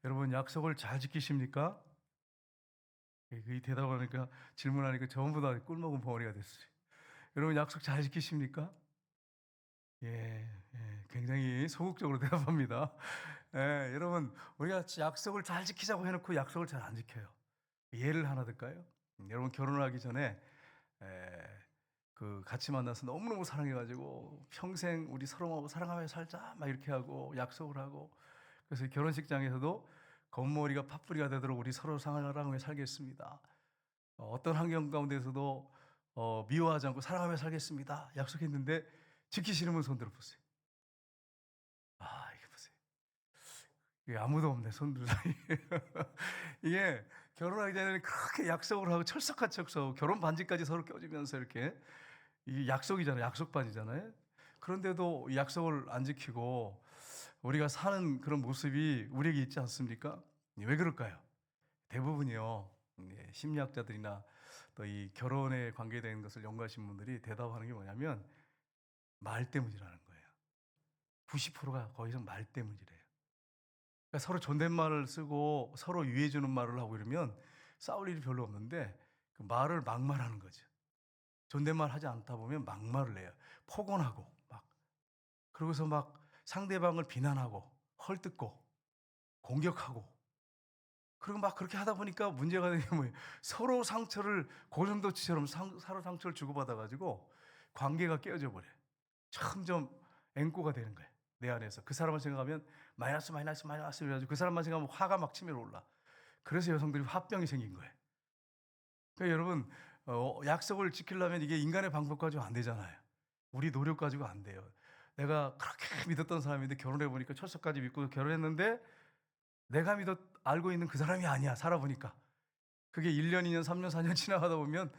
여러분 약속을 잘 지키십니까? 이 대답하니까 질문하니까 전부 다 꿀먹은 벙어리가 됐어요. 여러분 약속 잘 지키십니까? 예, 굉장히 소극적으로 대답합니다. 여러분 우리가 약속을 잘 지키자고 해놓고 약속을 잘 안 지켜요. 예를 하나 들까요? 여러분 결혼하기 전에 에, 같이 만나서 너무너무 사랑해가지고 평생 우리 서로 사랑하며 살자 막 이렇게 하고 약속을 하고 그래서 결혼식장에서도 겉머리가 팥뿌리가 되도록 우리 서로 사랑하며 살겠습니다. 어떤 환경 가운데서도 미워하지 않고 사랑하며 살겠습니다. 약속했는데 지키시는 분 손 들어보세요. 아, 이게 보세요. 이게 아무도 없네, 손들 사이에. 이게 결혼하기 전에는 그렇게 약속을 하고 철석한 척서 결혼 반지까지 서로 껴주면서 이렇게 이게 약속이잖아요. 약속 반이잖아요. 그런데도 이 약속을 안 지키고 우리가 사는 그런 모습이 우리에게 있지 않습니까? 왜 그럴까요? 대부분이요. 심리학자들이나 또 이 결혼에 관계된 것을 연구하신 분들이 대답하는 게 뭐냐면 말 때문이라는 거예요. 90%가 거기서 말 때문이래요. 그러니까 서로 존댓말을 쓰고 서로 유해 주는 말을 하고 이러면 싸울 일이 별로 없는데 그 말을 막말하는 거죠. 존댓말 하지 않다 보면 막말을 해요. 폭언하고 막 그러고서 막 상대방을 비난하고 헐뜯고 공격하고 그리고 막 그렇게 하다 보니까 문제가 되는 게 뭐예요? 서로 상처를 고슴도치처럼 서로 상처를 주고받아 가지고 관계가 깨어져 버려요. 점점 앵꼬가 되는 거예요, 내 안에서. 그 사람을 생각하면 마이너스, 마이너스, 마이너스 이래 가지고 그 사람만 생각하면 화가 막 치밀어 올라. 그래서 여성들이 화병이 생긴 거예요. 그러니까 여러분 약속을 지키려면 이게 인간의 방법 가지고 안 되잖아요. 우리 노력 가지고 안 돼요. 내가 그렇게 믿었던 사람인데 결혼해 보니까 철석까지 믿고 결혼했는데 내가 알고 있는 그 사람이 아니야, 살아보니까. 그게 1 년, 2 년, 3 년, 4년 지나가다 보면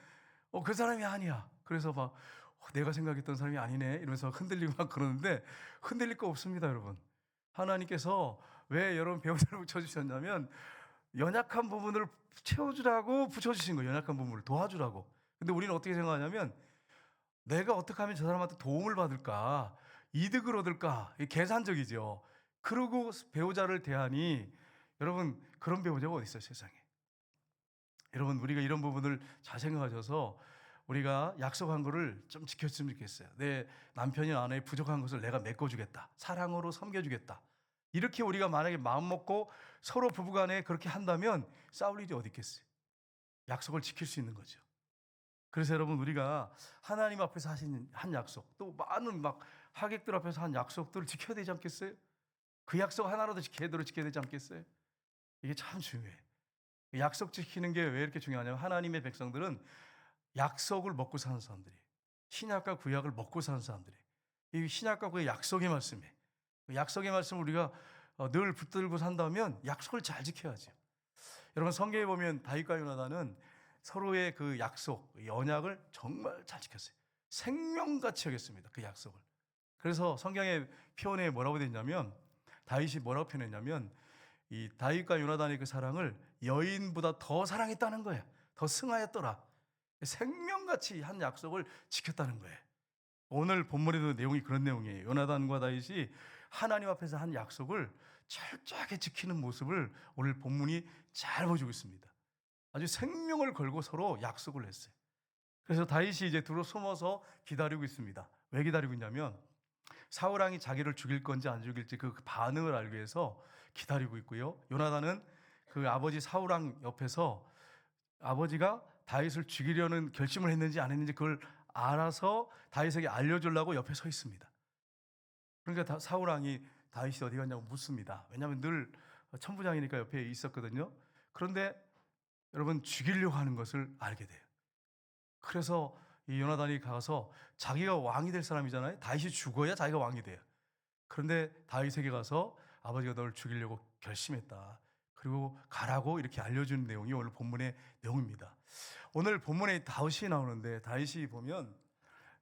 그 사람이 아니야. 그래서 막 '내가 생각했던 사람이 아니네.' 이러면서 흔들리고 막 그러는데 흔들릴 거 없습니다, 여러분. 하나님께서 왜 여러분 배우자를 붙여 주셨냐면 연약한 부분을 채워 주라고 붙여 주신 거예요, 연약한 부분을 도와주라고. 근데 우리는 어떻게 생각하냐면 '내가 어떻게 하면 저 사람한테 도움을 받을까? 이득을 얻을까?' 이게 계산적이죠. 그러고 배우자를 대하니 여러분 그런 배우자가 어디 있어요, 세상에. 여러분 우리가 이런 부분을 잘 생각하셔서 우리가 약속한 거를 좀 지켰으면 좋겠어요. 내 남편이 아내의 부족한 것을 내가 메꿔주겠다. 사랑으로 섬겨주겠다. 이렇게 우리가 만약에 마음 먹고 서로 부부간에 그렇게 한다면 싸울 일이 어디 있겠어요. 약속을 지킬 수 있는 거죠. 그래서 여러분 우리가 하나님 앞에서 하신 한 약속 또 많은 막 하객들 앞에서 한 약속들을 지켜야 되지 않겠어요? 그 약속 하나라도 제대로 지켜야 되지 않겠어요? 이게 참 중요해요. 약속 지키는 게 왜 이렇게 중요하냐면 하나님의 백성들은 약속을 먹고 사는 사람들이에요. 신약과 구약을 먹고 사는 사람들이에요. 이 신약과 구약 약속의 말씀이에요. 그 약속의 말씀을 우리가 늘 붙들고 산다면 약속을 잘 지켜야죠. 여러분 성경에 보면 다윗과 요나단은 서로의 그 약속, 언약을 정말 잘 지켰어요. 생명같이 여겼습니다. 그 약속을. 그래서 성경의 표현에 뭐라고 되어 있냐면 다윗이 뭐라고 표현했냐면 이 다윗과 요나단의 그 사랑을 여인보다 더 사랑했다는 거예요. 더 승하였더라. 생명같이 한 약속을 지켰다는 거예요. 오늘 본문에도 내용이 그런 내용이에요. 요나단과 다윗이 하나님 앞에서 한 약속을 철저하게 지키는 모습을 오늘 본문이 잘 보여주고 있습니다. 아주 생명을 걸고 서로 약속을 했어요. 그래서 다윗이 이제 들어 숨어서 기다리고 있습니다. 왜 기다리고 있냐면 사울 왕이 자기를 죽일 건지 안 죽일지 그 반응을 알기 위해서 기다리고 있고요. 요나단은 그 아버지 사울 왕 옆에서 아버지가 다윗을 죽이려는 결심을 했는지 안 했는지 그걸 알아서 다윗에게 알려주려고 옆에 서 있습니다. 그러니까 사울 왕이 다윗이 어디 갔냐고 묻습니다. 왜냐하면 늘 천부장이니까 옆에 있었거든요. 그런데 여러분 죽이려고 하는 것을 알게 돼요. 그래서 이 요나단이 가서 자기가 왕이 될 사람이잖아요. 다윗이 죽어야 자기가 왕이 돼요. 그런데 다윗에게 가서 아버지가 너를 죽이려고 결심했다. 그리고 가라고 이렇게 알려주는 내용이 오늘 본문의 내용입니다. 오늘 본문에 다윗이 나오는데 다윗이 보면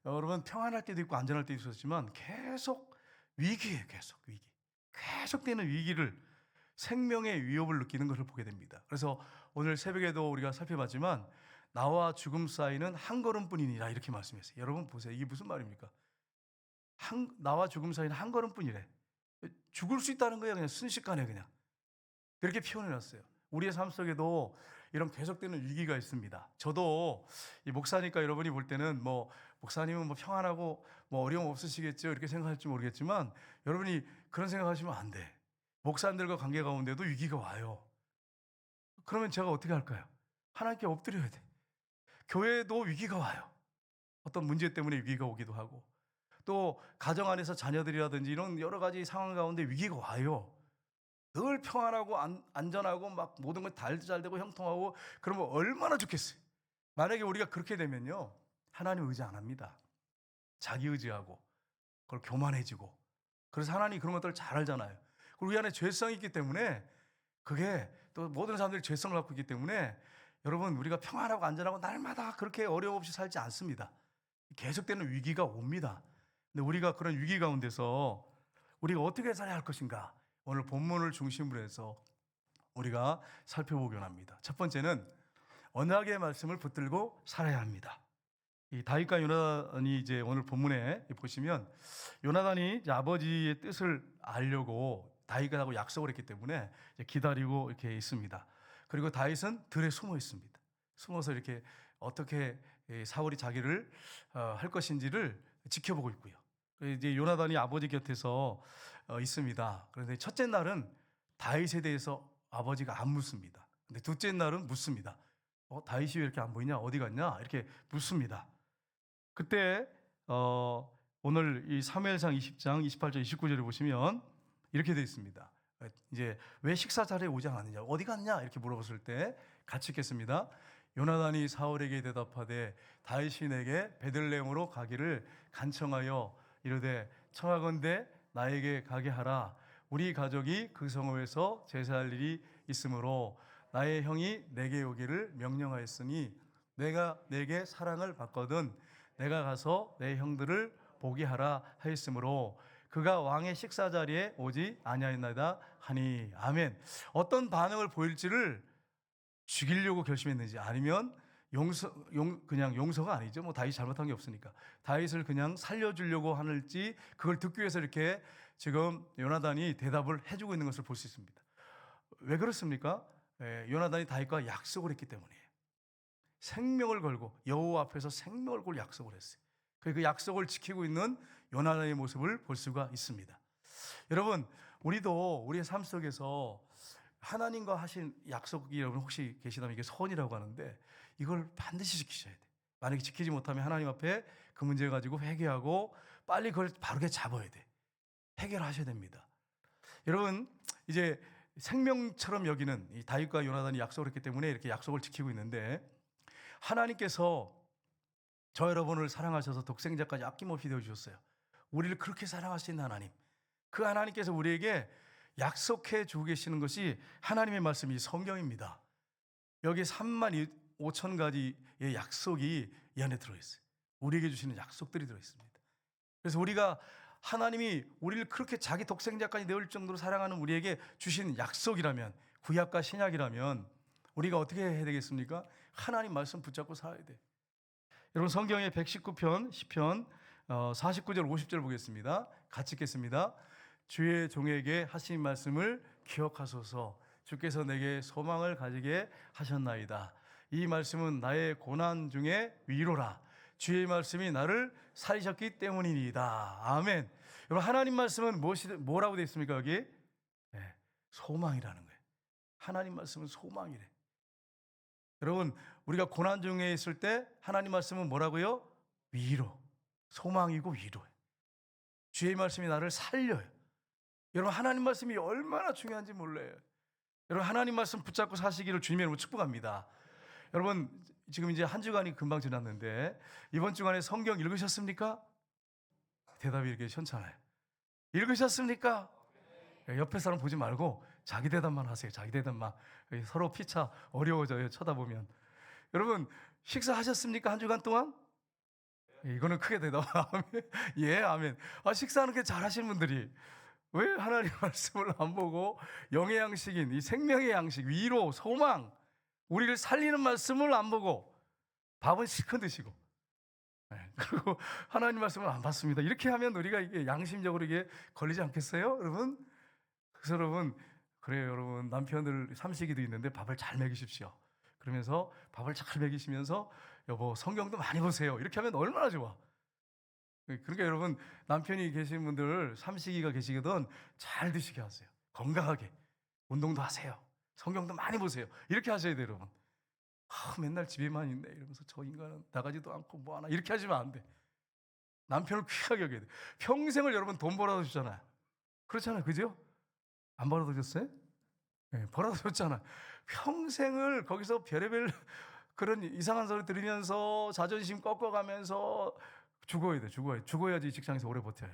여러분 평안할 때도 있고 안전할 때도 있었지만 계속 위기예요. 계속 위기. 계속되는 위기를 생명의 위협을 느끼는 것을 보게 됩니다. 그래서 오늘 새벽에도 우리가 살펴봤지만 나와 죽음 사이는 한 걸음뿐이니라 이렇게 말씀했어요. 여러분 보세요. 이게 무슨 말입니까? 나와 죽음 사이는 한 걸음뿐이래. 죽을 수 있다는 거예요. 그냥 순식간에 그냥. 그렇게 표현해놨어요. 우리의 삶 속에도 이런 계속되는 위기가 있습니다. 저도 이 목사니까 여러분이 볼 때는 뭐 목사님은 뭐 평안하고 뭐 어려움 없으시겠죠 이렇게 생각할지 모르겠지만 여러분이 그런 생각하시면 안 돼. 목사님들과 관계 가운데도 위기가 와요. 그러면 제가 어떻게 할까요? 하나님께 엎드려야 돼. 교회도 위기가 와요. 어떤 문제 때문에 위기가 오기도 하고 또 가정 안에서 자녀들이라든지 이런 여러 가지 상황 가운데 위기가 와요. 늘 평안하고 안전하고 막 모든 건 잘 되고 형통하고 그러면 얼마나 좋겠어요. 만약에 우리가 그렇게 되면요 하나님 의지 안 합니다. 자기 의지하고 그걸 교만해지고 그래서 하나님이 그런 것들을 잘 알잖아요. 그리고 우리 안에 죄성이 있기 때문에 그게 또 모든 사람들이 죄성을 갖고 있기 때문에 여러분 우리가 평안하고 안전하고 날마다 그렇게 어려움 없이 살지 않습니다. 계속되는 위기가 옵니다. 근데 우리가 그런 위기 가운데서 우리가 어떻게 살아야 할 것인가 오늘 본문을 중심으로 해서 우리가 살펴보기 원합니다. 첫 번째는 언약의 말씀을 붙들고 살아야 합니다. 이 다윗과 요나단이 이제 오늘 본문에 보시면 요나단이 이제 아버지의 뜻을 알려고 다윗하고 약속을 했기 때문에 이제 기다리고 이렇게 있습니다. 그리고 다윗은 들에 숨어 있습니다. 숨어서 이렇게 어떻게 사울이 자기를 할 것인지를 지켜보고 있고요. 이제 요나단이 아버지 곁에서 있습니다. 그런데 첫째 날은 다윗에 대해서 아버지가 안 묻습니다. 근데 둘째 날은 묻습니다. 다윗이 왜 이렇게 안 보이냐? 어디 갔냐? 이렇게 묻습니다. 그때 오늘 이 사무엘상 20장 28절 29절을 보시면 이렇게 되어 있습니다. 이제 왜 식사 자리에 오지 않았느냐? 어디 갔냐? 이렇게 물어봤을 때 같이 읽겠습니다. 요나단이 사울에게 대답하되 다윗이 내게 베들레헴으로 가기를 간청하여 이르되 청하건대 나에게 가게 하라. 우리 가족이 그 성읍에서 제사할 일이 있으므로 나의 형이 내게 오기를 명령하였으니 내가 내게 사랑을 받거든 내가 가서 내 형들을 보게 하라 하였으므로 그가 왕의 식사 자리에 오지 아니하였나이다 하니. 아멘. 어떤 반응을 보일지를 죽이려고 결심했는지 아니면 그냥 용서가 아니죠. 뭐 다윗이 잘못한 게 없으니까 다윗을 그냥 살려주려고 하는지 그걸 듣기 위해서 이렇게 지금 요나단이 대답을 해주고 있는 것을 볼 수 있습니다. 왜 그렇습니까? 요나단이 다윗과 약속을 했기 때문이에요. 생명을 걸고 여호와 앞에서 생명을 걸고 약속을 했어요. 그 약속을 지키고 있는 요나단의 모습을 볼 수가 있습니다. 여러분 우리도 우리의 삶 속에서 하나님과 하신 약속이 여러분 혹시 계시다면 이게 선이라고 하는데 이걸 반드시 지키셔야 돼요. 만약에 지키지 못하면 하나님 앞에 그 문제 가지고 회개하고 빨리 그걸 바르게 잡아야 돼. 해결하셔야 됩니다. 여러분 이제 생명처럼 여기는 이 다윗과 요나단이 약속을 했기 때문에 이렇게 약속을 지키고 있는데 하나님께서 저 여러분을 사랑하셔서 독생자까지 아낌없이 되어주셨어요. 우리를 그렇게 사랑하신 하나님, 그 하나님께서 우리에게 약속해 주고 계시는 것이 하나님의 말씀이 성경입니다. 여기 3만 5천 가지의 약속이 이 안에 들어있어요. 우리에게 주시는 약속들이 들어있습니다. 그래서 우리가 하나님이 우리를 그렇게 자기 독생자까지 내올 정도로 사랑하는 우리에게 주신 약속이라면, 구약과 신약이라면 우리가 어떻게 해야 되겠습니까? 하나님 말씀 붙잡고 살아야 돼. 여러분 성경의 119편 10편 49절 50절 보겠습니다. 같이 읽겠습니다. 주의 종에게 하신 말씀을 기억하소서. 주께서 내게 소망을 가지게 하셨나이다. 이 말씀은 나의 고난 중에 위로라. 주의 말씀이 나를 살리셨기 때문이니이다. 아멘. 여러분 하나님 말씀은 뭐라고 되어 있습니까? 여기 네, 소망이라는 거예요. 하나님 말씀은 소망이래. 여러분 우리가 고난 중에 있을 때 하나님 말씀은 뭐라고요? 위로. 소망이고 위로예요. 주의 말씀이 나를 살려요. 여러분 하나님 말씀이 얼마나 중요한지 몰라요. 여러분 하나님 말씀 붙잡고 사시기를 주님의 이름으로 축복합니다. 여러분 지금 이제 한 주간이 금방 지났는데 이번 주간에 성경 읽으셨습니까? 대답이 이렇게 현찮아요. 읽으셨습니까? 옆에 사람 보지 말고 자기 대답만 하세요. 자기 대답만. 서로 피차 어려워져요. 쳐다보면. 여러분 식사하셨습니까? 한 주간 동안? 이거는 크게 대답하면 예, 아멘. 식사하는 게 잘하시는 분들이 왜 하나님 말씀을 안 보고 영의 양식인 이 생명의 양식, 위로, 소망, 우리를 살리는 말씀을 안 보고 밥은 실컷 드시고 그리고 하나님 말씀을 안 받습니다. 이렇게 하면 우리가 이게 양심적으로 이게 걸리지 않겠어요? 여러분? 그래서 여러분 그래요, 여러분. 남편들 삼식이도 있는데 밥을 잘 먹이십시오. 그러면서 밥을 잘 먹이시면서 여보 성경도 많이 보세요. 이렇게 하면 얼마나 좋아. 그러니까 여러분 남편이 계신 분들 삼식이가 계시거든 잘 드시게 하세요. 건강하게 운동도 하세요. 성경도 많이 보세요. 이렇게 하셔야 돼요, 여러분. 맨날 집에만 있네 이러면서 저 인간은 나가지도 않고 뭐 하나 이렇게 하시면 안 돼. 남편을 귀하게 여겨야 돼. 평생을 여러분 돈 벌어다 주잖아요. 그렇잖아요, 그죠? 안 벌어다 줬어요? 네, 벌어다 줬잖아. 평생을 거기서 별의별 그런 이상한 소리 들으면서 자존심 꺾어가면서 죽어야 돼. 죽어야지 직장에서 오래 버텨요.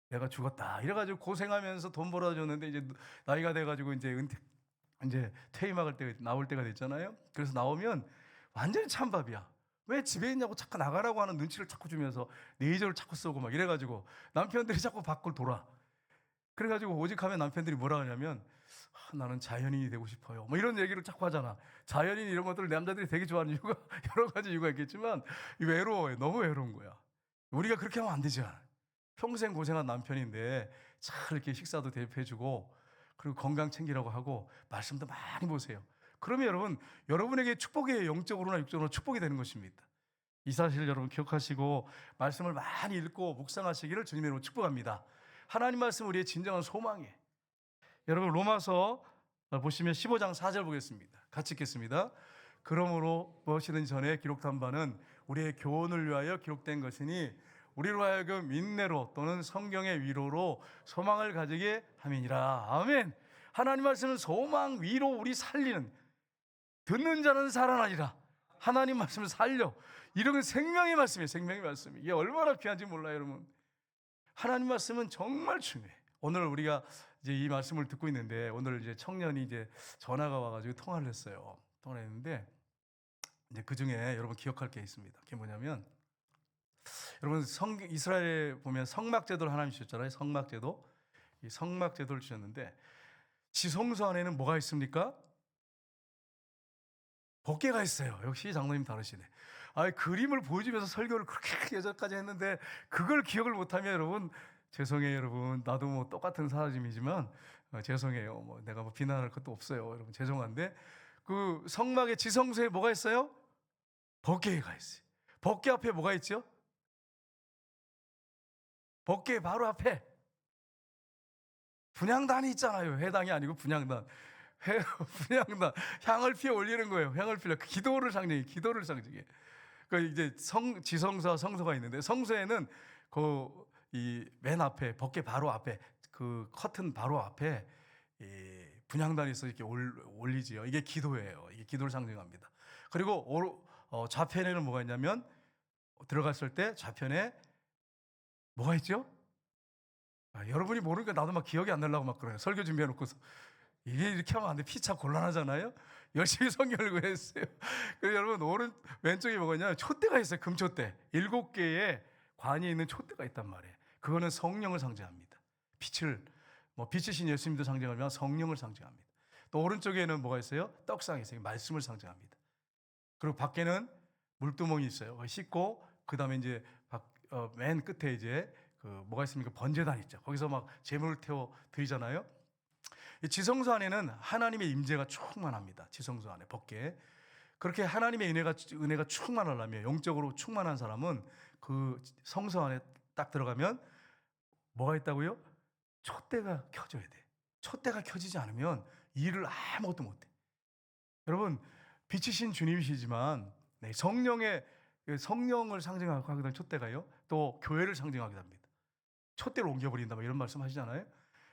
내가 죽었다 이래가지고 고생하면서 돈 벌어다 줬는데 이제 나이가 돼가지고 이제 퇴임할 때 나올 때가 됐잖아요. 그래서 나오면 완전히 찬밥이야. 왜 집에 있냐고 자꾸 나가라고 하는 눈치를 자꾸 주면서 레이저를 자꾸 쏘고 막 이래가지고 남편들이 자꾸 밖을 돌아. 그래가지고 오직하면 남편들이 뭐라 하냐면 나는 자연인이 되고 싶어요. 뭐 이런 얘기를 자꾸 하잖아. 자연인 이런 것들을 남자들이 되게 좋아하는 이유가 여러 가지 이유가 있겠지만 외로워요. 너무 외로운 거야. 우리가 그렇게 하면 안 되죠. 평생 고생한 남편인데 잘 이렇게 식사도 대접해주고 그리고 건강 챙기라고 하고 말씀도 많이 보세요. 그러면 여러분 여러분에게 축복이 영적으로나 육적으로 축복이 되는 것입니다. 이 사실을 여러분 기억하시고 말씀을 많이 읽고 묵상하시기를 주님의 이름으로 축복합니다. 하나님 말씀 우리의 진정한 소망이에요. 여러분 로마서 보시면 15장 4절 보겠습니다. 같이 읽겠습니다. 그러므로 무엇이든 전에 기록한 바는 우리의 교훈을 위하여 기록된 것이니 우리로 하여금 인내로 또는 성경의 위로로 소망을 가지게 함이니라. 아멘. 하나님 말씀은 소망, 위로 우리 살리는, 듣는 자는 살아나리라. 하나님 말씀을 살려. 이런 건 생명의 말씀이에요. 생명의 말씀. 이게 얼마나 귀한지 몰라요, 여러분. 하나님 말씀은 정말 중요해. 오늘 우리가 이제 이 말씀을 듣고 있는데 오늘 이제 청년이 이제 전화가 와가지고 통화를 했어요. 통화를 했는데 이제 그 중에 여러분 기억할 게 있습니다. 그게 뭐냐면 여러분 이스라엘에 보면 성막제도를 하나님 주셨잖아요. 성막제도. 이 성막제도를 주셨는데 지성소 안에는 뭐가 있습니까? 법궤가 있어요. 역시 장로님 다르시네. 그림을 보여주면서 설교를 그렇게 예전까지 했는데 그걸 기억을 못하면 여러분 죄송해요, 여러분. 나도 뭐 똑같은 사람이지만 죄송해요. 뭐 내가 뭐 비난할 것도 없어요, 여러분. 죄송한데 그 성막의 지성소에 뭐가 있어요? 법궤가 있어요. 법궤 앞에 뭐가 있죠? 법궤 바로 앞에 분향단이 있잖아요. 회당이 아니고 분향단. 분향단 향을 피워 올리는 거예요. 향을 피워 기도를 상징해. 그 이제 지성소와 성소가 있는데 성소에는 그 이 맨 앞에 법궤 바로 앞에 그 커튼 바로 앞에 이 분향단이 있어 이렇게 올리지요. 이게 기도예요. 이게 기도를 상징합니다. 그리고 좌편에는 뭐가 있냐면 들어갔을 때 좌편에 뭐가 있죠? 여러분이 모르니까 나도 막 기억이 안 나려고 막 그래요. 설교 준비해놓고서 이게 이렇게 하면 안 돼. 피차 곤란하잖아요. 열심히 성경을 구했어요. 그래서 여러분 왼쪽에 뭐가 있냐면 촛대가 있어요. 금촛대 7개의 관이 있는 촛대가 있단 말이에요. 그거는 성령을 상징합니다. 빛이신 예수님도 상징하면 성령을 상징합니다. 또 오른쪽에는 뭐가 있어요? 떡상이 있어요. 말씀을 상징합니다. 그리고 밖에는 물두멍이 있어요. 씻고 그 다음에 이제 맨 끝에 이제 그 뭐가 있습니까? 번제단 있죠. 거기서 막 제물을 태워 드리잖아요. 지성소 안에는 하나님의 임재가 충만합니다. 지성소 안에 법궤. 그렇게 하나님의 은혜가 충만하려면 영적으로 충만한 사람은 그 성소 안에 딱 들어가면 뭐가 있다고요? 촛대가 켜져야 돼. 촛대가 켜지지 않으면 일을 아무것도 못해. 여러분 빛이신 주님이시지만 성령을 상징하고 하게 된 촛대가요. 또 교회를 상징하기도 합니다. 촛대를 옮겨버린다 이런 말씀 하시잖아요.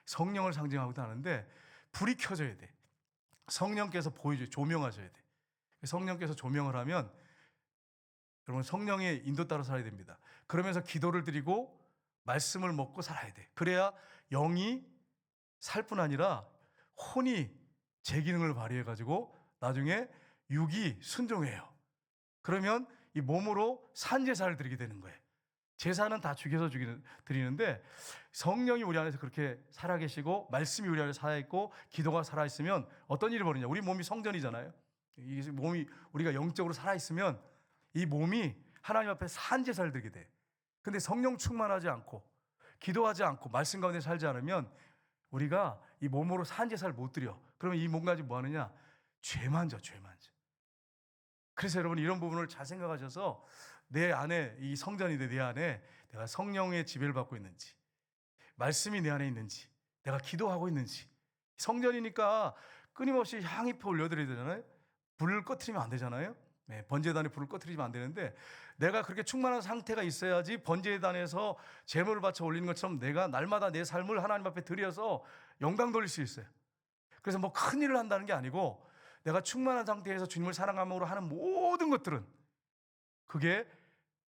성령을 상징하기도 하는데 불이 켜져야 돼. 성령께서 조명하셔야 돼. 성령께서 조명을 하면 여러분 성령의 인도 따라 살아야 됩니다. 그러면서 기도를 드리고 말씀을 먹고 살아야 돼. 그래야 영이 살 뿐 아니라 혼이 제 기능을 발휘해가지고 나중에 육이 순종해요. 그러면 이 몸으로 산제사를 드리게 되는 거예요. 제사는 다 죽여서 드리는데 성령이 우리 안에서 그렇게 살아계시고 말씀이 우리 안에 살아있고 기도가 살아있으면 어떤 일이 벌어지냐. 우리 몸이 성전이잖아요. 이 몸이 우리가 영적으로 살아있으면 이 몸이 하나님 앞에 산제사를 드리게 돼. 근데 성령 충만하지 않고 기도하지 않고 말씀 가운데 살지 않으면 우리가 이 몸으로 산제사를 못 드려. 그러면 이 몸 가지고 뭐 하느냐? 죄만 져, 죄만 져. 그래서 여러분 이런 부분을 잘 생각하셔서 내 안에 이 성전인데 내 안에 내가 성령의 지배를 받고 있는지, 말씀이 내 안에 있는지, 내가 기도하고 있는지. 성전이니까 끊임없이 향이포 올려드려야 되잖아요. 불을 꺼트리면 안 되잖아요. 네, 번제단에 불을 꺼트리면 안 되는데 내가 그렇게 충만한 상태가 있어야지 번제단에서 제물을 바쳐 올리는 것처럼 내가 날마다 내 삶을 하나님 앞에 드려서 영광 돌릴 수 있어요. 그래서 뭐 큰 일을 한다는 게 아니고 내가 충만한 상태에서 주님을 사랑함으로 하는 모든 것들은 그게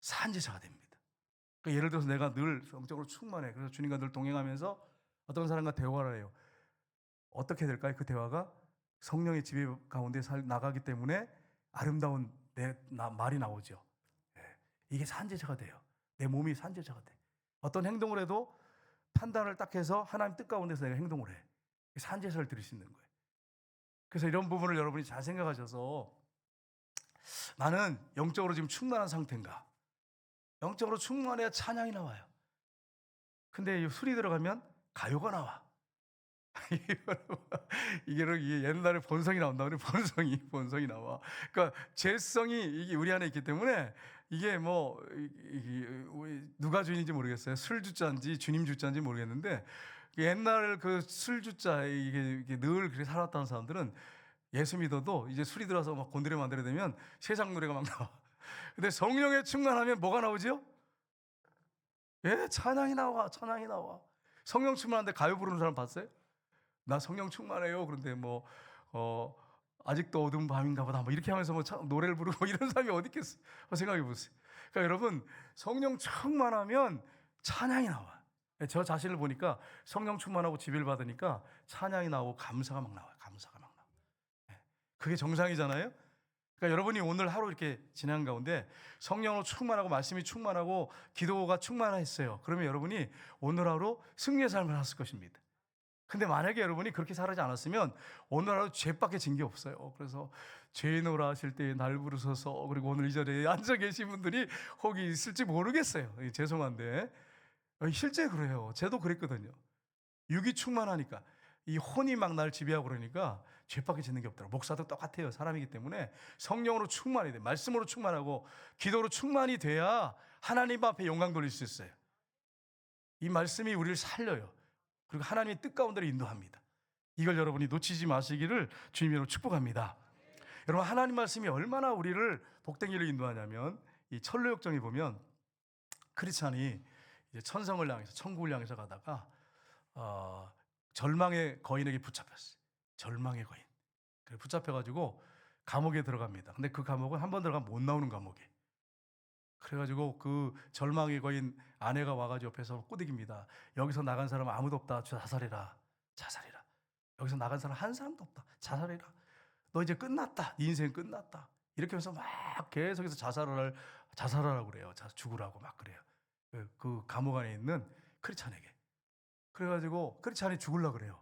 산제사가 됩니다. 그러니까 예를 들어서 내가 늘 영적으로 충만해. 그래서 주님과 늘 동행하면서 어떤 사람과 대화를 해요. 어떻게 될까요? 그 대화가 성령의 지배 가운데 나가기 때문에 아름다운 말이 나오죠. 이게 산제사가 돼요. 내 몸이 산제사가 돼. 어떤 행동을 해도 판단을 딱 해서 하나님 뜻 가운데서 내가 행동을 해. 산제사를 드릴 수 있는 거예요. 그래서 이런 부분을 여러분이 잘 생각하셔서 나는 영적으로 지금 충만한 상태인가? 영적으로 충만해야 찬양이 나와요. 근데 술이 들어가면 가요가 나와. 이게 옛날에 본성이 나온다. 그래 본성이 나와. 그러니까 죄성이 이게 우리 안에 있기 때문에 이게 뭐 누가 주인인지 모르겠어요. 술 주자인지 주님 주자인지 모르겠는데 옛날 그 술 주자 이게 늘 그렇게 살았다는 사람들은 예수 믿어도 이제 술이 들어서 막 곤드레 만드레 되면 세상 노래가 막 나와. 근데 성령에 충만하면 뭐가 나오죠? 예, 찬양이 나와. 성령 충만한데 가요 부르는 사람 봤어요? 나 성령 충만해요. 그런데 뭐 아직도 어두운 밤인가 보다 뭐 이렇게 하면서 뭐 노래를 부르고 이런 사람이 어디 있겠어? 생각해 보세요. 그러니까 여러분 성령 충만하면 찬양이 나와. 저 자신을 보니까 성령 충만하고 지배를 받으니까 찬양이 나오고 감사가 막 나와요. 그게 정상이잖아요. 그러니까 여러분이 오늘 하루 이렇게 지난 가운데 성령으로 충만하고 말씀이 충만하고 기도가 충만했어요. 그러면 여러분이 오늘 하루 승리의 삶을 하실 것입니다. 근데 만약에 여러분이 그렇게 살지 않았으면 오늘 하루 죄밖에 진 게 없어요. 그래서 죄인으로 하실 때 날 부르소서. 그리고 오늘 이 자리에 앉아 계신 분들이 혹이 있을지 모르겠어요. 죄송한데 실제 그래요. 저도 그랬거든요. 육이 충만하니까 이 혼이 막 날 지배하고 그러니까 죄밖에 짓는 게 없더라고요. 목사도 똑같아요. 사람이기 때문에 성령으로 충만해야 돼. 말씀으로 충만하고 기도로 충만이 돼야 하나님 앞에 영광 돌릴 수 있어요. 이 말씀이 우리를 살려요. 그리고 하나님의 뜻 가운데로 인도합니다. 이걸 여러분이 놓치지 마시기를 주님으로 축복합니다. 여러분 하나님 말씀이 얼마나 우리를 복된 길로 인도하냐면 이 철로역정에 보면 크리스찬이 이제 천성을 향해서 천국을 향해서 가다가 절망의 거인에게 붙잡혔어요. 절망의 거인. 그래 붙잡혀가지고 감옥에 들어갑니다. 근데 그 감옥은 한 번 들어가면 못 나오는 감옥이에요. 그래가지고 그 절망의 거인 아내가 와가지고 옆에서 꾸짖깁니다. 여기서 나간 사람 아무도 없다. 자살해라. 여기서 나간 사람 한 사람도 없다. 자살해라. 너 이제 끝났다. 네 인생 끝났다. 이렇게 하면서 막 계속해서 자살하라고 그래요. 죽으라고 막 그래요. 그 감옥 안에 있는 크리스찬에게. 그래가지고 크리스찬이 죽으려고 그래요.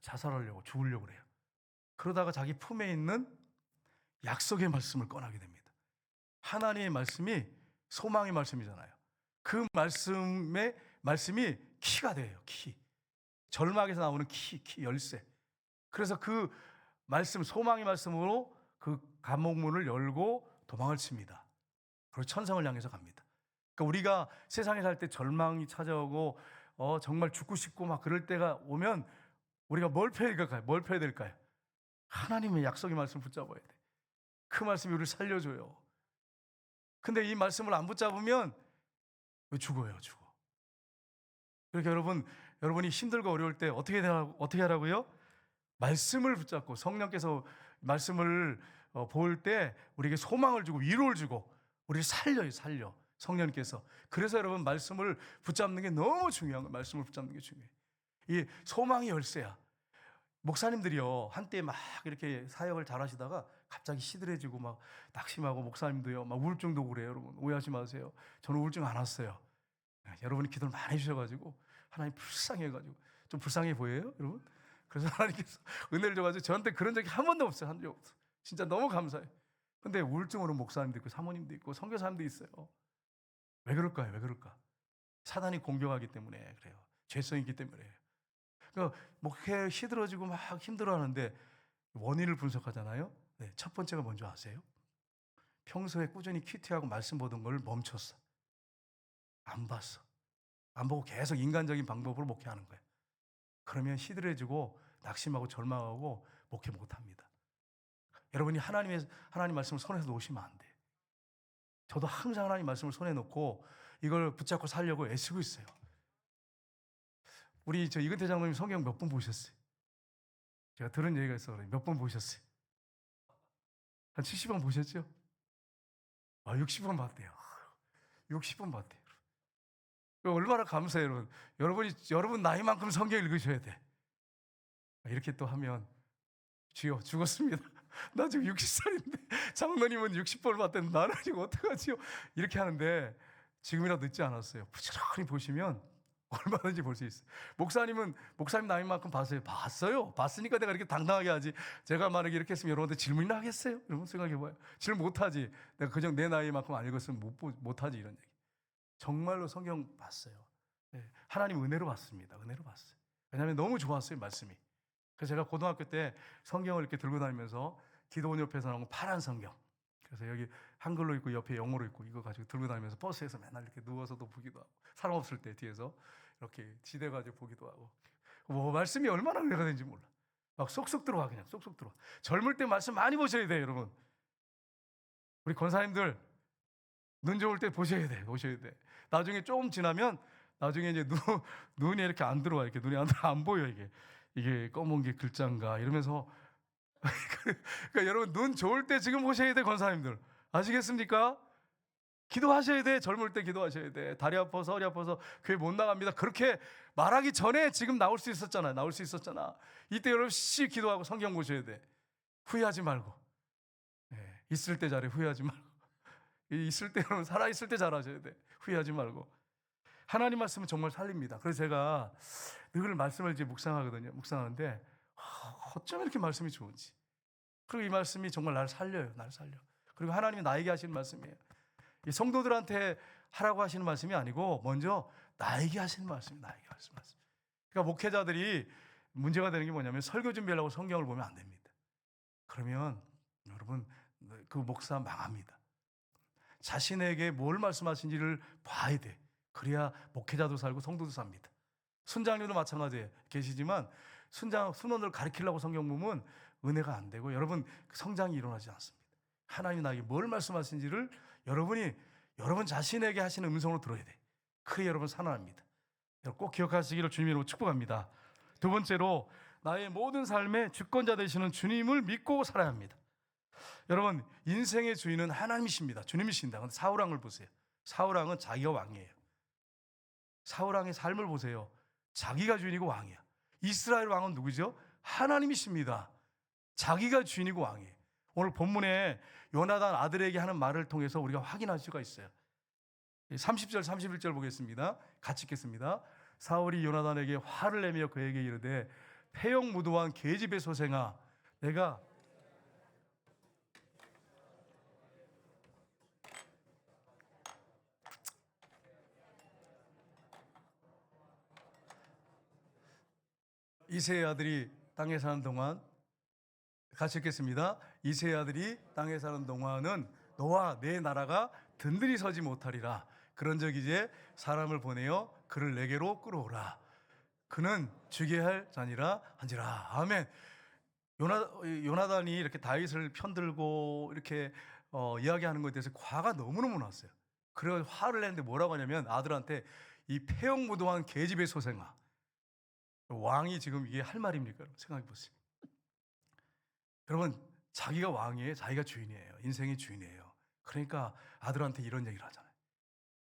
자살하려고 죽으려고 그래요. 그러다가 자기 품에 있는 약속의 말씀을 꺼내게 됩니다. 하나님의 말씀이 소망의 말씀이잖아요. 그 말씀이 키가 돼요. 키. 절망에서 나오는 키 열쇠. 그래서 그 말씀, 소망의 말씀으로 그 감옥문을 열고 도망을 칩니다. 그리고 천성을 향해서 갑니다. 그러니까 우리가 세상에 살 때 절망이 찾아오고 정말 죽고 싶고 막 그럴 때가 오면 우리가 뭘 펴야 될까요? 하나님의 약속의 말씀 붙잡아야 돼. 그 말씀이 우리를 살려줘요. 근데 이 말씀을 안 붙잡으면 죽어요. 그러니까 여러분이 힘들고 어려울 때 어떻게 하라고요? 말씀을 붙잡고 성령께서 말씀을 볼 때 우리에게 소망을 주고 위로를 주고 우리를 살려 성령께서. 그래서 여러분 말씀을 붙잡는 게 너무 중요한 거예요. 말씀을 붙잡는 게 중요해요. 이 소망이 열쇠야. 목사님들이요 한때 막 이렇게 사역을 잘하시다가 갑자기 시들해지고 막 낙심하고 목사님도요 막 우울증도 그래요. 여러분 오해하지 마세요. 저는 우울증 안 왔어요. 여러분이 기도를 많이 해주셔가지고 하나님 불쌍해가지고 좀 불쌍해 보여요, 여러분? 그래서 하나님께서 은혜를 줘가지고 저한테 그런 적이 한 번도 없어요. 한 적 없어요. 진짜 너무 감사해요. 근데 우울증으로 목사님도 있고 사모님도 있고 선교사님도 있어요. 왜 그럴까요? 사단이 공격하기 때문에 그래요. 죄성이 있기 때문에. 그러니까 목회 힘들어지고 막 힘들어하는데 원인을 분석하잖아요. 네, 첫 번째가 뭔지 아세요? 평소에 꾸준히 큐티하고 말씀 보던 걸 멈췄어. 안 봤어. 안 보고 계속 인간적인 방법으로 목회하는 거예요. 그러면 시들해지고 낙심하고 절망하고 목회 못합니다. 여러분이 하나님 말씀을 손에서 놓으시면 안 돼요. 저도 항상 하나님 말씀을 손에 놓고 이걸 붙잡고 살려고 애쓰고 있어요. 우리 이근태 장로님 성경 몇 번 보셨어요? 제가 들은 얘기가 있어서 몇 번 보셨어요? 한 70번 보셨죠? 60번 봤대요. 60번 봤대요. 얼마나 감사해요, 여러분. 여러분 나이만큼 성경 읽으셔야 돼. 이렇게 또 하면 주여 죽었습니다. 나 지금 60살인데 장로님은 60번을 봤다는데 나는 지금 어떡하지요? 이렇게 하는데 지금이라도 늦지 않았어요. 부지런히 보시면 얼마든지 볼 수 있어요. 목사님 나이만큼 봤어요? 봤어요. 봤으니까 내가 이렇게 당당하게 하지. 제가 만약에 이렇게 했으면 여러분한테 질문이나 하겠어요? 여러분 생각해봐요. 질문 못하지. 내가 그냥 내 나이만큼 안 읽었으면 못하지 이런 얘기. 정말로 성경 봤어요. 네. 하나님 은혜로 봤습니다. 은혜로 봤어요. 왜냐하면 너무 좋았어요, 말씀이. 그래서 제가 고등학교 때 성경을 이렇게 들고 다니면서 기도원 옆에서 나온 파란 성경. 그래서 여기 한글로 있고 옆에 영어로 있고 이거 가지고 들고 다니면서 버스에서 맨날 이렇게 누워서도 보기도 하고 사람 없을 때 뒤에서 이렇게 지대가지고 보기도 하고 말씀이 얼마나 은혜가 되는지 몰라. 막 쏙쏙 들어와 그냥 쏙쏙 들어와. 젊을 때 말씀 많이 보셔야 돼요, 여러분. 우리 권사님들 눈 좋을 때 보셔야 돼. 나중에 조금 지나면 나중에 이제 눈이 이렇게 안 들어와. 이렇게 눈이 안 보여 이게 검은 게 글자인가 이러면서 그러니까 여러분 눈 좋을 때 지금 보셔야 돼, 권사님들. 아시겠습니까? 기도하셔야 돼. 젊을 때 기도하셔야 돼. 다리 아파서 허리 아파서 교회 못 나갑니다. 그렇게 말하기 전에 지금 나올 수 있었잖아. 이때 여러분 기도하고 성경 보셔야 돼. 후회하지 말고. 네, 있을 때 잘해. 후회하지 말고. 있을 때 여러분 살아있을 때 잘하셔야 돼. 후회하지 말고. 하나님 말씀은 정말 살립니다. 그래서 제가 늘 말씀을 이제 묵상하는데 어쩜 이렇게 말씀이 좋은지. 그리고 이 말씀이 정말 나를 살려요. 그리고 하나님이 나에게 하시는 말씀이에요. 이 성도들한테 하라고 하시는 말씀이 아니고 먼저 나에게 하시는 말씀이에요. 그러니까 목회자들이 문제가 되는 게 뭐냐면 설교 준비하려고 성경을 보면 안 됩니다. 그러면 여러분 그 목사 망합니다. 자신에게 뭘 말씀하신지를 봐야 돼. 그래야 목회자도 살고 성도도 삽니다. 순장님도 마찬가지예요. 계시지만 순원을 가르치려고 성경 보면 은혜가 안 되고 여러분 성장이 일어나지 않습니다. 하나님이 나에게 뭘 말씀하신지를 여러분 자신에게 하시는 음성으로 들어야 돼. 그래 여러분 살아납니다. 꼭 기억하시기를 주님으로 축복합니다. 두 번째로 나의 모든 삶의 주권자 되시는 주님을 믿고 살아야 합니다. 여러분 인생의 주인은 하나님이십니다. 주님이십니다. 근데 사울왕을 보세요. 사울왕은 자기가 왕이에요. 사울왕의 삶을 보세요. 자기가 주인이고 왕이야. 이스라엘 왕은 누구죠? 하나님이십니다. 자기가 주인이고 왕이에요. 오늘 본문에 요나단 아들에게 하는 말을 통해서 우리가 확인할 수가 있어요. 30절 31절 보겠습니다. 같이 읽겠습니다. 사울이 요나단에게 화를 내며 그에게 이르되 패역무도한 계집의 소생아 내가 이새의 아들이 땅에 사는 동안 같이 읽겠습니다. 이새의 아들이 땅에 사는 동안은 너와 내 나라가 든든히 서지 못하리라. 그런즉 이제 사람을 보내어 그를 내게로 끌어오라. 그는 죽게 할 자니라 한지라. 아멘. 요나단이 이렇게 다윗을 편들고 이렇게 이야기하는 것에 대해서 화가 너무너무 났어요. 그래서 화를 냈는데 뭐라고 하냐면 아들한테 이 패역무도한 계집의 소생아. 왕이 지금 이게 할 말입니까? 생각해 보세요. 여러분 자기가 왕이에요. 자기가 주인이에요. 인생의 주인이에요. 그러니까 아들한테 이런 얘기를 하잖아요.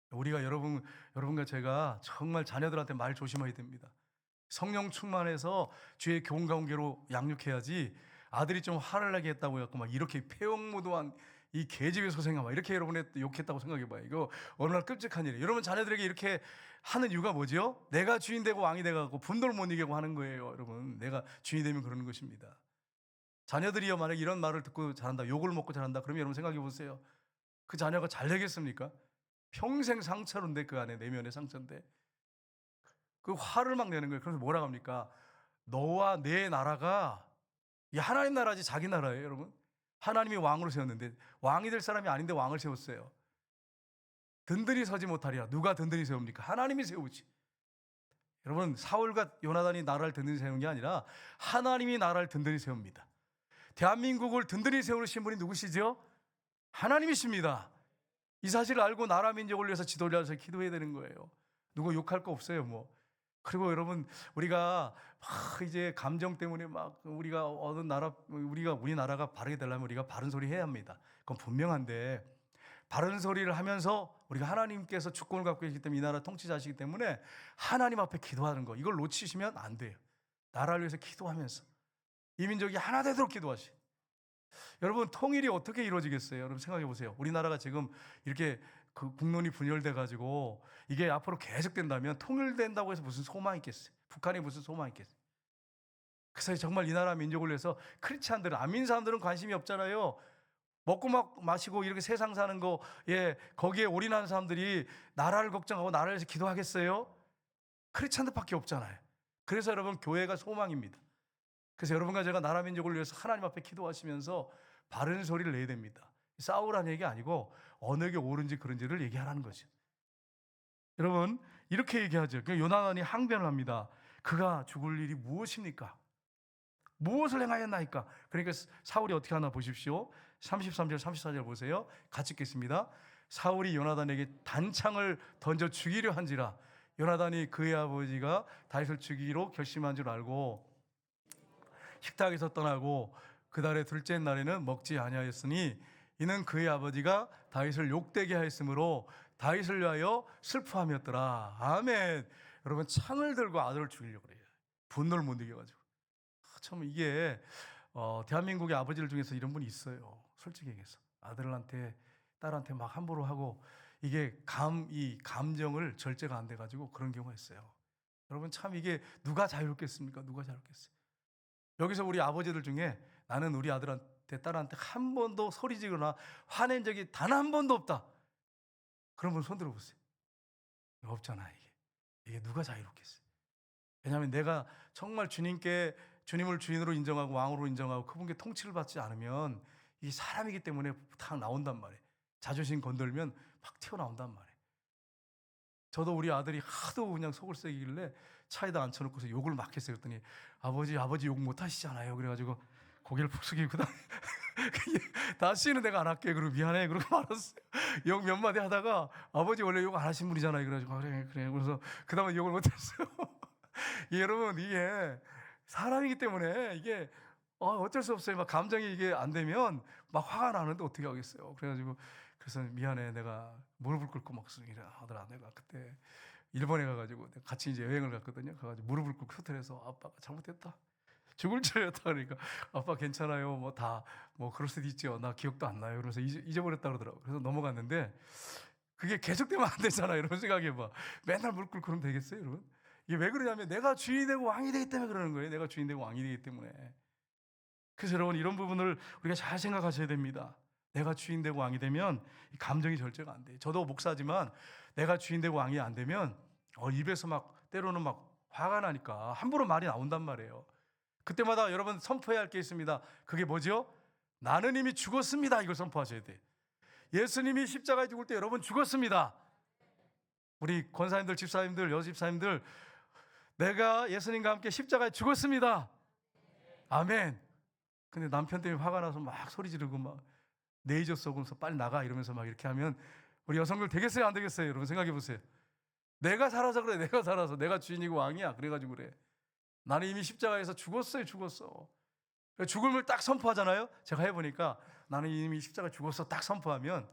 우리가 여러분과 제가 정말 자녀들한테 말 조심해야 됩니다. 성령 충만해서 주의 교훈가운데로 양육해야지 아들이 좀 화를 나게 했다고 해서 막 이렇게 패역무도한 이 계집의 소생아 막 이렇게 여러분한테 욕했다고 생각해봐요. 이거 얼마나 끔찍한 일이에요. 여러분 자녀들에게 이렇게 하는 이유가 뭐죠? 내가 주인 되고 왕이 돼가지고 분노를 못 이기고 하는 거예요. 여러분 내가 주인이 되면 그러는 것입니다. 자녀들이요 만약 이런 말을 듣고 자란다, 욕을 먹고 자란다 그러면 여러분 생각해 보세요. 그 자녀가 잘 되겠습니까? 평생 상처인데 그 안에 내면의 상처인데 그 화를 막 내는 거예요. 그래서 뭐라고 합니까? 너와 내 나라가 이 하나님 나라지 자기 나라예요, 여러분. 하나님이 왕으로 세웠는데 왕이 될 사람이 아닌데 왕을 세웠어요. 든든히 서지 못하리라. 누가 든든히 세웁니까? 하나님이 세우지. 여러분, 사울과 요나단이 나라를 든든히 세운 게 아니라 하나님이 나라를 든든히 세웁니다. 대한민국을 든든히 세우신 분이 누구시죠? 하나님이십니다. 이 사실을 알고 나라 민족을 위해서 지도를 해서 기도해야 되는 거예요. 누구 욕할 거 없어요, 뭐. 그리고 여러분, 우리가 막 이제 감정 때문에 막 우리가 어느 나라, 우리 나라가 바르게 되려면 우리가 바른 소리 해야 합니다. 그건 분명한데, 바른 소리를 하면서 우리가 하나님께서 주권을 갖고 계시기 때문에 이 나라 통치자시기 때문에 하나님 앞에 기도하는 거, 이걸 놓치시면 안 돼요. 나라를 위해서 기도하면서 이 민족이 하나 되도록 기도하시. 여러분, 통일이 어떻게 이루어지겠어요? 여러분 생각해 보세요. 우리나라가 지금 이렇게 그 국론이 분열돼 가지고 이게 앞으로 계속된다면 통일된다고 해서 무슨 소망이 있겠어요? 북한이 무슨 소망이 있겠어요? 그래서 정말 이 나라 민족을 위해서 크리스찬들은, 안민 사람들은 관심이 없잖아요. 먹고 막 마시고 이렇게 세상 사는 거, 거기에 올인하는 사람들이 나라를 걱정하고 나라를 위해서 기도하겠어요? 크리스찬들밖에 없잖아요. 그래서 여러분, 교회가 소망입니다. 그래서 여러분과 제가 나라 민족을 위해서 하나님 앞에 기도하시면서 바른 소리를 내야 됩니다. 싸우라는 얘기 아니고 어느 게 옳은지 그른지를 얘기하라는 거죠. 여러분, 이렇게 얘기하죠. 요나단이 항변을 합니다. 그가 죽을 일이 무엇입니까? 무엇을 행하였나이까? 그러니까 사울이 어떻게 하나 보십시오. 33절 34절 보세요. 같이 읽겠습니다. 사울이 요나단에게 단창을 던져 죽이려 한지라 요나단이 그의 아버지가 다윗을 죽이기로 결심한 줄 알고 식탁에서 떠나고 그 달의 둘째 날에는 먹지 아니하였으니 이는 그의 아버지가 다윗을 욕되게 하였으므로 다윗을 위하여 슬퍼함이었더라. 아멘. 여러분, 창을 들고 아들을 죽이려고 그래요. 분노를 못 이겨가지고. 참 이게 대한민국의 아버지들 중에서 이런 분이 있어요. 솔직히 얘기해서 아들한테 딸한테 막 함부로 하고 이게 이 감정을 절제가 안 돼가지고 그런 경우가 있어요. 여러분, 참 이게 누가 자유롭겠습니까? 누가 자유롭겠어요? 여기서 우리 아버지들 중에 나는 우리 아들한테 딸한테 한 번도 소리 지거나 화낸 적이 단 한 번도 없다. 그런 분 손 들어보세요. 없잖아. 이게 누가 자유롭겠어요? 왜냐하면 내가 정말 주님을 주인으로 인정하고 왕으로 인정하고 그분께 통치를 받지 않으면 이 사람이기 때문에 다 나온단 말이에요. 자존심 건들면 막 튀어나온단 말이에요. 저도 우리 아들이 하도 그냥 속을 새기길래 차에다 앉혀놓고서 욕을 막 했어요. 그랬더니 아버지 욕 못 하시잖아요. 그래가지고 고개를 푹 숙이고 다시는 내가 안 할게. 그러고 미안해. 그러고 말았어요. 욕 몇 마디 하다가 아버지 원래 욕 안 하신 분이잖아요. 그래가지고 그래. 그래서 그 다음에 욕을 못 했어요. 여러분, 이게 사람이기 때문에 이게 어쩔 수 없어요. 막 감정이 이게 안 되면 막 화가 나는데 어떻게 하겠어요. 그래서 미안해. 내가 무릎을 꿇고 막 하더라. 내가 그때 일본에 가가지고 같이 이제 여행을 갔거든요. 가가지고 무릎을 꿇고 호텔에서 아빠가 잘못했다. 죽을 죄였다. 그러니까 아빠 괜찮아요. 뭐 그럴 수도 있죠. 나 기억도 안 나요. 그래서 잊어버렸다 그러더라고. 그래서 넘어갔는데 그게 계속되면 안 되잖아요. 여러분 생각해봐. 맨날 무릎 꿇고 그러면 되겠어요, 여러분? 이게 왜 그러냐면 내가 주인이 되고 왕이 되기 때문에 그러는 거예요. 내가 주인 되고 왕이 되기 때문에. 그래서 여러분, 이런 부분을 우리가 잘 생각하셔야 됩니다. 내가 주인 되고 왕이 되면 감정이 절제가 안 돼요. 저도 목사지만 내가 주인 되고 왕이 안 되면 입에서 막 때로는 막 화가 나니까 함부로 말이 나온단 말이에요. 그때마다 여러분 선포해야 할 게 있습니다. 그게 뭐죠? 나는 이미 죽었습니다. 이걸 선포하셔야 돼요. 예수님이 십자가에 죽을 때 여러분 죽었습니다. 우리 권사님들, 집사님들, 여집사님들, 내가 예수님과 함께 십자가에 죽었습니다. 아멘. 근데 남편 때문에 화가 나서 막 소리 지르고 막 네이저 쏘면서 빨리 나가 이러면서 막 이렇게 하면 우리 여성들 되겠어요? 안 되겠어요? 여러분 생각해 보세요. 내가 살아서 그래. 내가 살아서. 내가 주인이고 왕이야. 그래가지고 그래. 나는 이미 십자가에서 죽었어요. 죽음을 딱 선포하잖아요. 제가 해보니까 나는 이미 십자가에 죽었어 딱 선포하면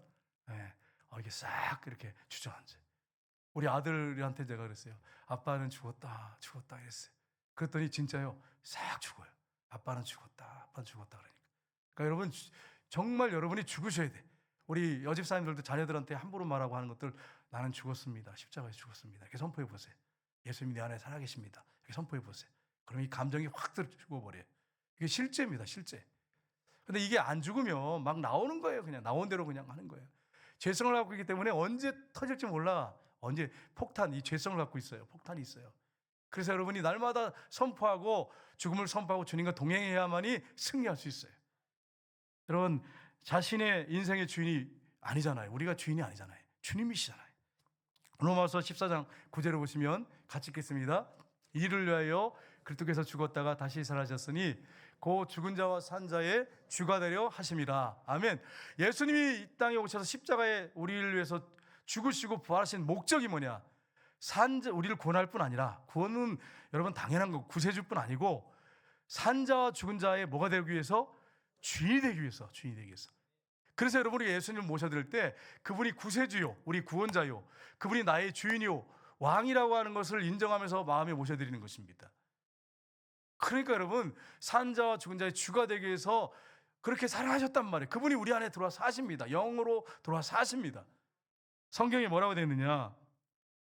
이게 싹 이렇게 주저앉아요. 우리 아들한테 제가 그랬어요. 아빠는 죽었다 이랬어요. 그랬더니 진짜요. 싹 죽어요. 아빠는 죽었다 그러니까 여러분, 정말 여러분이 죽으셔야 돼. 우리 여집사님들도 자녀들한테 함부로 말하고 하는 것들, 나는 죽었습니다. 십자가에서 죽었습니다. 이렇게 선포해 보세요. 예수님이 내 안에 살아계십니다. 이렇게 선포해 보세요. 그럼 이 감정이 확 죽어버려요. 이게 실제입니다. 실제. 근데 이게 안 죽으면 막 나오는 거예요. 그냥 나온 대로 그냥 하는 거예요. 죄성을 갖고 있기 때문에 언제 터질지 몰라. 언제 이 죄성을 갖고 있어요. 폭탄이 있어요. 그래서 여러분이 날마다 선포하고 죽음을 선포하고 주님과 동행해야만이 승리할 수 있어요. 여러분, 자신의 인생의 주인이 아니잖아요. 우리가 주인이 아니잖아요. 주님이시잖아요. 로마서 14장 9절을 보시면 같이 읽겠습니다. 이를 위하여 그리스도께서 죽었다가 다시 살아셨으니 그 죽은 자와 산 자의 주가 되려 하심이라. 아멘. 예수님이 이 땅에 오셔서 십자가에 우리를 위해서 죽으시고 부활하신 목적이 뭐냐? 우리를 구원할 뿐 아니라, 구원은 여러분 당연한 거, 구세주뿐 아니고 산 자와 죽은 자의 뭐가 되기 위해서? 주인이 되기 위해서. 그래서 여러분이 예수님을 모셔드릴 때 그분이 구세주요, 우리 구원자요, 그분이 나의 주인이요, 왕이라고 하는 것을 인정하면서 마음에 모셔드리는 것입니다. 그러니까 여러분, 산자와 죽은 자의 주가 되기 위해서 그렇게 살아가셨단 말이에요. 그분이 우리 안에 들어와 사십니다. 영으로 들어와 사십니다. 성경에 뭐라고 되어 있느냐?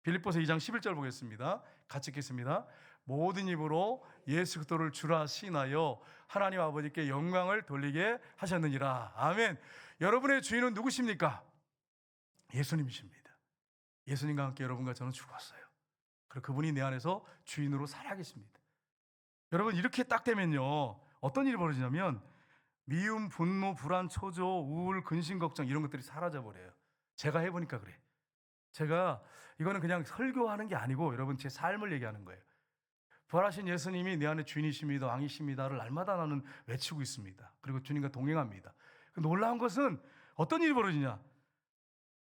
빌립보서 2장 11절 보겠습니다. 같이 읽겠습니다. 모든 입으로 예수 그리스도를 주라 시인하여 하나님 아버지께 영광을 돌리게 하셨느니라. 아멘. 여러분의 주인은 누구십니까? 예수님이십니다. 예수님과 함께 여러분과 저는 죽었어요. 그리고 그분이 내 안에서 주인으로 살아계십니다. 여러분, 이렇게 딱 되면요, 어떤 일이 벌어지냐면 미움, 분노, 불안, 초조, 우울, 근심, 걱정 이런 것들이 사라져 버려요. 제가 해보니까 그래. 이거는 그냥 설교하는 게 아니고 여러분 제 삶을 얘기하는 거예요. 부활하신 예수님이 내 안에 주인이십니다, 왕이십니다를 날마다 나는 외치고 있습니다. 그리고 주님과 동행합니다. 놀라운 것은 어떤 일이 벌어지냐?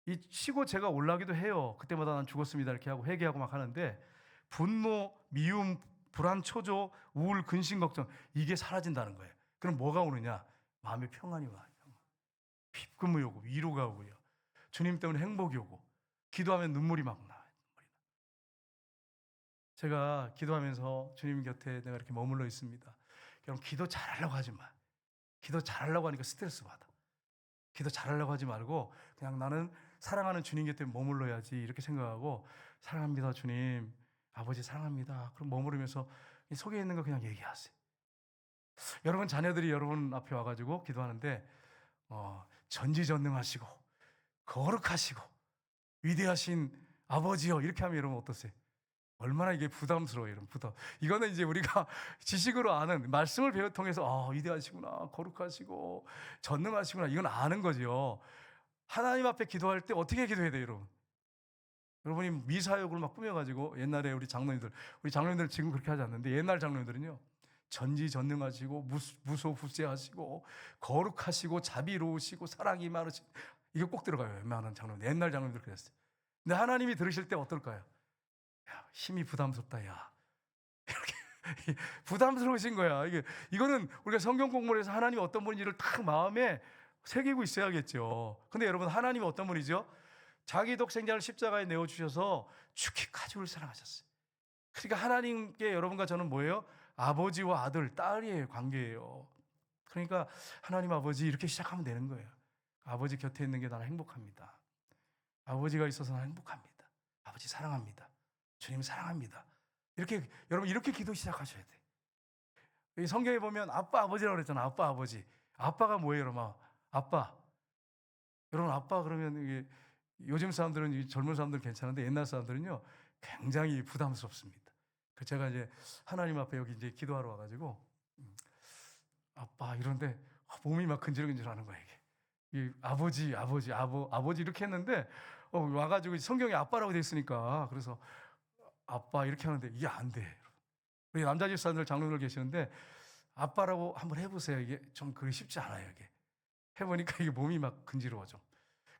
이 쉬고 제가 올라가기도 해요. 그때마다 난 죽었습니다 이렇게 하고 회개하고 막 하는데 분노, 미움, 불안, 초조, 우울, 근심, 걱정 이게 사라진다는 거예요. 그럼 뭐가 오느냐? 마음의 평안이 와요. 기쁨이 오고 위로가 오고요. 주님 때문에 행복이 오고 기도하면 눈물이 막 나요. 제가 기도하면서 주님 곁에 내가 이렇게 머물러 있습니다. 여러분, 기도 잘하려고 하지 마. 기도 잘하려고 하니까 스트레스 받아. 기도 잘하려고 하지 말고 그냥 나는 사랑하는 주님 곁에 머물러야지 이렇게 생각하고, 사랑합니다 주님, 아버지 사랑합니다. 그럼 머무르면서 속에 있는 거 그냥 얘기하세요. 여러분 자녀들이 여러분 앞에 와가지고 기도하는데 전지전능하시고 거룩하시고 위대하신 아버지요 이렇게 하면 여러분 어떠세요? 얼마나 이게 부담스러워요, 여러분. 이거는 이제 우리가 지식으로 아는, 말씀을 통해서 위대하시구나, 거룩하시고 전능하시구나, 이건 아는 거죠. 하나님 앞에 기도할 때 어떻게 기도해야 돼요, 여러분? 여러분이 미사역을 막 꾸며가지고, 옛날에 우리 장로님들 지금 그렇게 하지 않는데 옛날 장로님들은요, 전지전능하시고 무소부재하시고 거룩하시고 자비로우시고 사랑이 많으시고, 이거 꼭 들어가요. 웬만한 장로님들, 옛날 장로님들 그랬어요. 근데 하나님이 들으실 때 어떨까요? 야, 힘이 부담스럽다, 야. 이렇게 부담스러우신 거야. 이거는 우리가 성경 공부를 해서 하나님이 어떤 분인지를 딱 마음에 새기고 있어야겠죠. 근데 여러분, 하나님이 어떤 분이죠? 자기 독생자를 십자가에 내어주셔서 죽기까지 우리를 사랑하셨어요. 그러니까 하나님께 여러분과 저는 뭐예요? 아버지와 아들, 딸이에요. 관계예요. 그러니까 하나님 아버지 이렇게 시작하면 되는 거예요. 아버지 곁에 있는 게 나는 행복합니다. 아버지가 있어서 나는 행복합니다. 아버지 사랑합니다. 주님 사랑합니다. 여러분 이렇게 기도 시작하셔야 돼. 성경에 보면 아빠 아버지라고 그랬잖아. 아빠 아버지. 아빠가 뭐예요, 여러분? 아빠. 여러분, 아빠 그러면 이게 요즘 사람들은, 젊은 사람들은 괜찮은데 옛날 사람들은요 굉장히 부담스럽습니다. 제가 이제 하나님 앞에 여기 이제 기도하러 와가지고 아빠 이런데 몸이 막 근질근질하는 거예요. 이게 아버지 이렇게 했는데 와가지고 성경에 아빠라고 돼 있으니까, 그래서 아빠 이렇게 하는데 이게 안 돼. 우리 남자 집사님들, 장로들 계시는데 아빠라고 한번 해보세요. 이게 좀 그게 쉽지 않아요. 이게 해보니까 이게 몸이 막 근지러워져.